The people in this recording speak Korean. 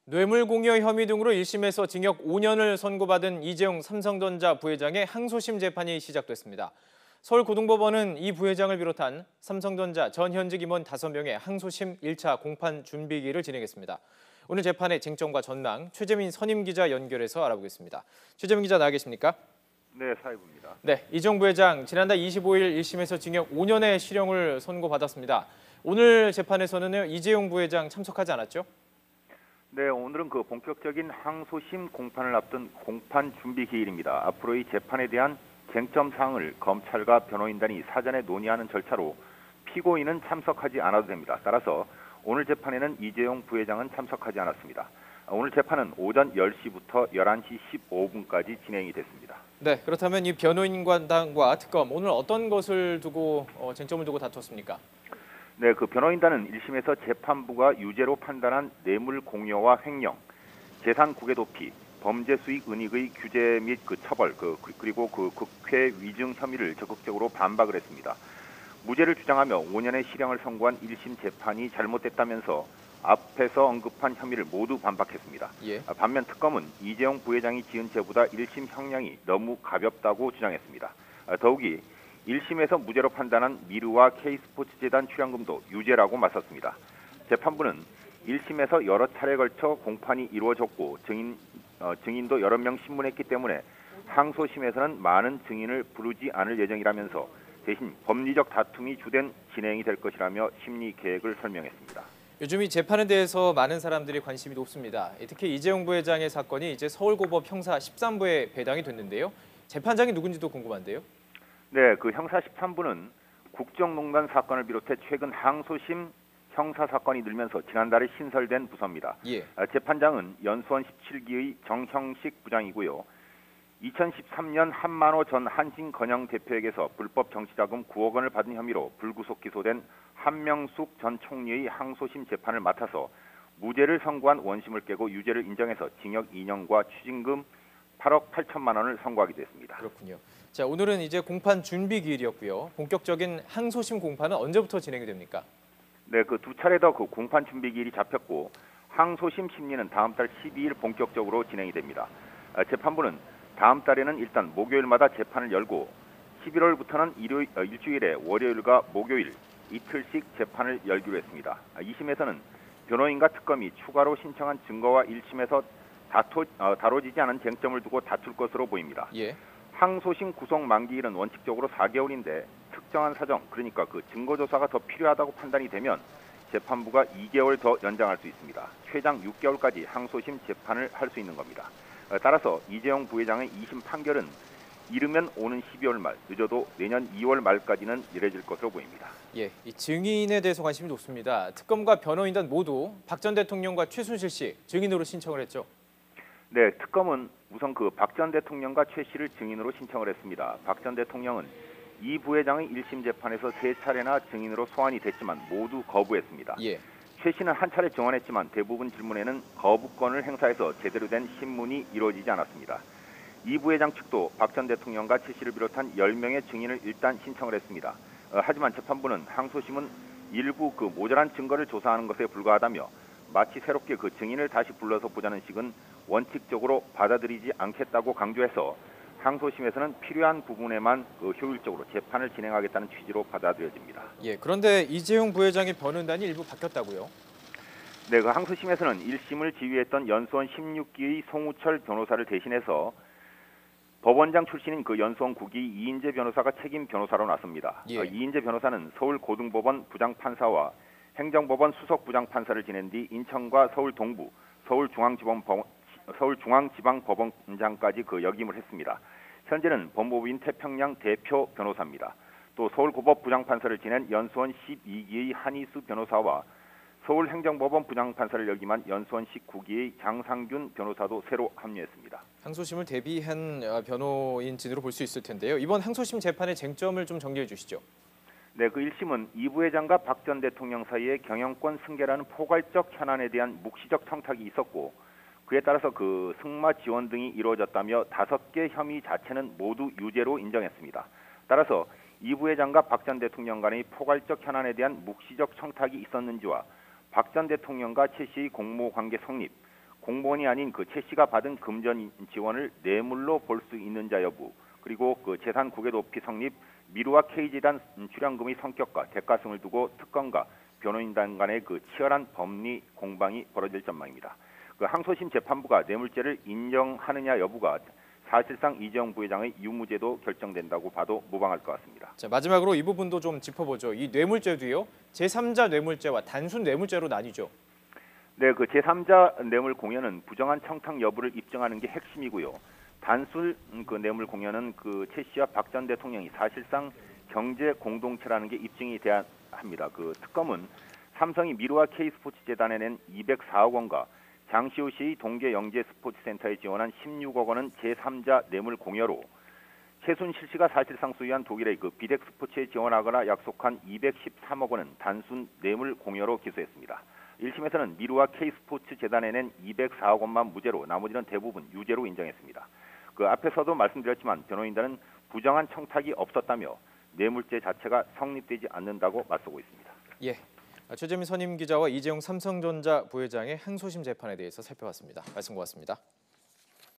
뇌물공여 혐의 등으로 1심에서 징역 5년을 선고받은 이재용 삼성전자 부회장의 항소심 재판이 시작됐습니다. 서울고등법원은 이 부회장을 비롯한 삼성전자 전 현직 임원 5명의 항소심 1차 공판 준비기를 진행했습니다. 오늘 재판의 쟁점과 전망, 최재민 선임 기자 연결해서 알아보겠습니다. 최재민 기자 나와 계십니까? 네, 사회부입니다. 네, 이재용 부회장 지난달 25일 1심에서 징역 5년의 실형을 선고받았습니다. 오늘 재판에서는 이재용 부회장 참석하지 않았죠? 네, 오늘은 그 본격적인 항소심 공판을 앞둔 공판 준비 기일입니다. 앞으로 이 재판에 대한 쟁점 사항을 검찰과 변호인단이 사전에 논의하는 절차로 피고인은 참석하지 않아도 됩니다. 따라서 오늘 재판에는 이재용 부회장은 참석하지 않았습니다. 오늘 재판은 오전 10시부터 11시 15분까지 진행이 됐습니다. 네, 그렇다면 이 변호인단과 특검 오늘 어떤 것을 두고 쟁점을 두고 다퉜습니까? 네, 그 변호인단은 1심에서 재판부가 유죄로 판단한 뇌물 공여와 횡령, 재산 국외 도피, 범죄 수익 은닉의 규제 및 그 처벌, 그리고 그 국회 위증 혐의를 적극적으로 반박을 했습니다. 무죄를 주장하며 5년의 실형을 선고한 1심 재판이 잘못됐다면서 앞에서 언급한 혐의를 모두 반박했습니다. 예. 반면 특검은 이재용 부회장이 지은 죄보다 1심 형량이 너무 가볍다고 주장했습니다. 더욱이 1심에서 무죄로 판단한 미르와 K스포츠재단 출연금도 유죄라고 맞섰습니다. 재판부는 1심에서 여러 차례에 걸쳐 공판이 이루어졌고 증인도 여러 명 신문했기 때문에 항소심에서는 많은 증인을 부르지 않을 예정이라면서 대신 법리적 다툼이 주된 진행이 될 것이라며 심리 계획을 설명했습니다. 요즘 이 재판에 대해서 많은 사람들이 관심이 높습니다. 특히 이재용 부회장의 사건이 이제 서울고법 형사 13부에 배당이 됐는데요. 재판장이 누군지도 궁금한데요. 네, 그 형사 13부는 국정농단 사건을 비롯해 최근 항소심 형사 사건이 늘면서 지난달에 신설된 부서입니다. 예. 재판장은 연수원 17기의 정형식 부장이고요. 2013년 한만호 전 한신건영 대표에게서 불법 정치자금 9억 원을 받은 혐의로 불구속 기소된 한명숙 전 총리의 항소심 재판을 맡아서 무죄를 선고한 원심을 깨고 유죄를 인정해서 징역 2년과 추징금 8억 8천만 원을 선고하기도 했습니다. 그렇군요. 자, 오늘은 이제 공판 준비 기일이었고요. 본격적인 항소심 공판은 언제부터 진행이 됩니까? 네, 그 두 차례 더 그 공판 준비 기일이 잡혔고 항소심 심리는 다음 달 12일 본격적으로 진행이 됩니다. 재판부는 다음 달에는 일단 목요일마다 재판을 열고 11월부터는 일주일에 월요일과 목요일 이틀씩 재판을 열기로 했습니다. 2심에서는 변호인과 특검이 추가로 신청한 증거와 1심에서 다뤄지지 않은 쟁점을 두고 다툴 것으로 보입니다. 예. 항소심 구속 만기일은 원칙적으로 4개월인데 특정한 사정, 그러니까 그 증거조사가 더 필요하다고 판단이 되면 재판부가 2개월 더 연장할 수 있습니다. 최장 6개월까지 항소심 재판을 할 수 있는 겁니다. 따라서 이재용 부회장의 2심 판결은 이르면 오는 12월 말, 늦어도 내년 2월 말까지는 이뤄질 것으로 보입니다. 예, 이 증인에 대해서 관심이 높습니다. 특검과 변호인단 모두 박 전 대통령과 최순실 씨 증인으로 신청을 했죠. 네, 특검은 우선 그 박 전 대통령과 최 씨를 증인으로 신청을 했습니다. 박 전 대통령은 이 부회장의 1심 재판에서 3차례나 증인으로 소환이 됐지만 모두 거부했습니다. 예. 최 씨는 한 차례 증언했지만 대부분 질문에는 거부권을 행사해서 제대로 된 신문이 이루어지지 않았습니다. 이 부회장 측도 박 전 대통령과 최 씨를 비롯한 10명의 증인을 일단 신청을 했습니다. 하지만 재판부는 항소심은 일부 그 모자란 증거를 조사하는 것에 불과하다며 마치 새롭게 그 증인을 다시 불러서 보자는 식은 원칙적으로 받아들이지 않겠다고 강조해서 항소심에서는 필요한 부분에만 효율적으로 재판을 진행하겠다는 취지로 받아들여집니다. 예, 그런데 이재용 부회장의 변호인단이 일부 바뀌었다고요? 네, 그 항소심에서는 1심을 지휘했던 연수원 16기의 송우철 변호사를 대신해서 법원장 출신인 그 연수원 9기 이인재 변호사가 책임 변호사로 나섭니다. 예. 이인재 변호사는 서울고등법원 부장판사와 행정법원 수석부장판사를 지낸 뒤 인천과 서울 동부, 서울중앙지방법원장까지 그 역임을 했습니다. 현재는 법무부인 태평양 대표 변호사입니다. 또 서울고법 부장판사를 지낸 연수원 12기의 한희수 변호사와 서울행정법원 부장판사를 역임한 연수원 19기의 장상균 변호사도 새로 합류했습니다. 항소심을 대비한 변호인진으로 볼 수 있을 텐데요. 이번 항소심 재판의 쟁점을 좀 정리해 주시죠. 네, 그 1심은 이 부회장과 박 전 대통령 사이에 경영권 승계라는 포괄적 현안에 대한 묵시적 청탁이 있었고 그에 따라서 그 승마 지원 등이 이루어졌다며 5개 혐의 자체는 모두 유죄로 인정했습니다. 따라서 이 부회장과 박 전 대통령 간의 포괄적 현안에 대한 묵시적 청탁이 있었는지와 박 전 대통령과 최 씨의 공모관계 성립, 공무원이 아닌 그 최 씨가 받은 금전 지원을 뇌물로 볼 수 있는자 여부, 그리고 그 재산 국외 도피 성립, 미르와 K재단 출연금의 성격과 대가성을 두고 특검과 변호인단 간의 그 치열한 법리 공방이 벌어질 전망입니다. 그 항소심 재판부가 뇌물죄를 인정하느냐 여부가 사실상 이재용 부회장의 유무죄도 결정된다고 봐도 무방할 것 같습니다. 자, 마지막으로 이 부분도 좀 짚어보죠. 이 뇌물죄도요, 제3자 뇌물죄와 단순 뇌물죄로 나뉘죠. 네, 그 제3자 뇌물 공여는 부정한 청탁 여부를 입증하는 게 핵심이고요. 단순 그 뇌물 공여는 그 최 씨와 박 전 대통령이 사실상 경제 공동체라는 게 입증이 돼야 합니다. 그 특검은 삼성이 미르와 K스포츠 재단에 낸 204억 원과 장시호 씨의 동계 영재 스포츠센터에 지원한 16억 원은 제3자 뇌물 공여로, 최순실 씨가 사실상 소유한 독일의 그 비덱 스포츠에 지원하거나 약속한 213억 원은 단순 뇌물 공여로 기소했습니다. 1심에서는 미르와 K스포츠 재단에 낸 204억 원만 무죄로 나머지는 대부분 유죄로 인정했습니다. 그 앞에서도 말씀드렸지만 변호인단은 부정한 청탁이 없었다며 뇌물죄 자체가 성립되지 않는다고 맞서고 있습니다. 예, 최재민 선임 기자와 이재용 삼성전자 부회장의 항소심 재판에 대해서 살펴봤습니다. 말씀 고맙습니다.